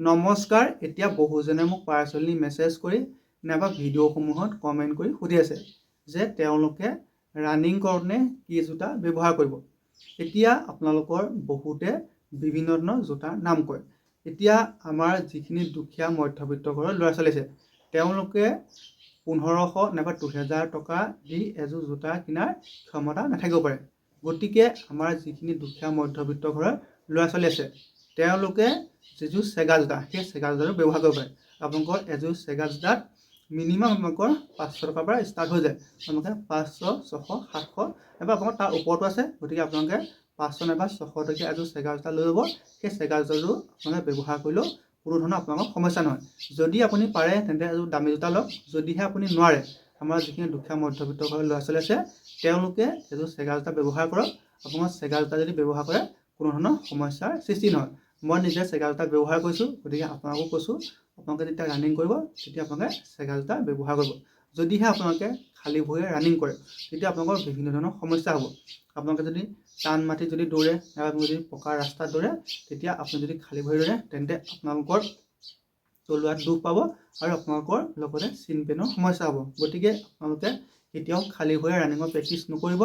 নমস্কাৰ। এতিয়া বহুজনে মোক পাৰ্চনেলি মেছেজ কৰি নাইবা ভিডিঅ'সমূহত কমেণ্ট কৰি সুধি আছে যে তেওঁলোকে ৰানিং কৰোঁতে কি জোতা ব্যৱহাৰ কৰিব। এতিয়া আপোনালোকৰ বহুতে বিভিন্ন ধৰণৰ জোতাৰ নাম কয়। এতিয়া আমাৰ যিখিনি দুখীয়া মধ্যবিত্ত ঘৰৰ ল'ৰা ছোৱালী আছে তেওঁলোকে 1500 নাইবা 2000 টকা দি এযোৰ জোতা কিনাৰ ক্ষমতা নাথাকিব পাৰে। গতিকে আমাৰ যিখিনি দুখীয়া মধ্যবিত্ত ঘৰৰ ল'ৰা ছোৱালী আছে তেওঁলোকে যিযোৰ চেগা জোতা সেই চেগা জোতাটো ব্যৱহাৰ কৰিব পাৰে। আপোনালোকৰ এযোৰ চেগা জোতাত মিনিমাম আপোনালোকৰ 500 টকাৰ পৰা ষ্টাৰ্ট হৈ যায়। আপোনালোকে 500, 600, 700 নাইবা আপোনালোকৰ তাৰ ওপৰতো আছে। গতিকে আপোনালোকে 500 নাইবা 600 টকীয়া এযোৰ চেগা জোতা লৈ ল'ব। সেই চেগা জোতাটো আপোনালোকে ব্যৱহাৰ কৰিলেও কোনো ধৰণৰ আপোনালোকৰ সমস্যা নহয়। যদি আপুনি পাৰে তেন্তে এযোৰ দামী জোতা লওক। যদিহে আপুনি নোৱাৰে, আমাৰ যিখিনি দুখীয়া মধ্যবিত্ত ঘৰৰ ল'ৰা ছোৱালী আছে তেওঁলোকে এযোৰ চেগা জোতা ব্যৱহাৰ কৰক। আপোনাৰ চেগা জোতা যদি ব্যৱহাৰ কৰে কোনো ধৰণৰ সমস্যাৰ সৃষ্টি নহয়। মই নিজে চেগা জোতা ব্যৱহাৰ কৰিছোঁ, গতিকে আপোনালোকো কৈছোঁ আপোনালোকে যেতিয়া ৰানিং কৰিব তেতিয়া আপোনালোকে চেগা জোতা ব্যৱহাৰ কৰিব। যদিহে আপোনালোকে খালী ভৰিৰে ৰানিং কৰে তেতিয়া আপোনালোকৰ বিভিন্ন ধৰণৰ সমস্যা হ'ব। আপোনালোকে যদি টান মাটিত যদি দৌৰে নাইবা আপুনি যদি পকা ৰাস্তাত দৌৰে তেতিয়া আপুনি যদি খালী ভৰি দৌৰে তেন্তে আপোনালোকৰ তলুৱাত দুখ পাব আৰু আপোনালোকৰ লগতে চিন পেইনৰ সমস্যা হ'ব। গতিকে আপোনালোকে কেতিয়াও খালী ভৰিৰে ৰানিঙৰ প্ৰেক্টিছ নকৰিব।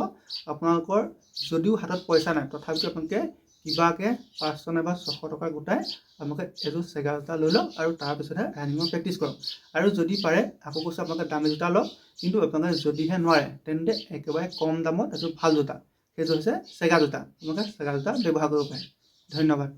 আপোনালোকৰ যদিও হাতত পইচা নাই তথাপিও আপোনালোকে কিবাকৈ 500 নাইবা 600 টকা গোটাই আপোনালোকে এযোৰ চেগা জোতা লৈ লওক আৰু তাৰপিছতহে ৰানিঙৰ প্ৰেক্টিছ কৰক। আৰু যদি পাৰে আকৌ কৈছোঁ আপোনালোকে দামী জোতা লওক। কিন্তু আপোনালোকে যদিহে নোৱাৰে তেন্তে একেবাৰে কম দামত এযোৰ ভাল জোতা সেইযোৰ হৈছে চেগা জোতা। আপোনালোকে চেগা জোতা ব্যৱহাৰ কৰিব পাৰে। ধন্যবাদ।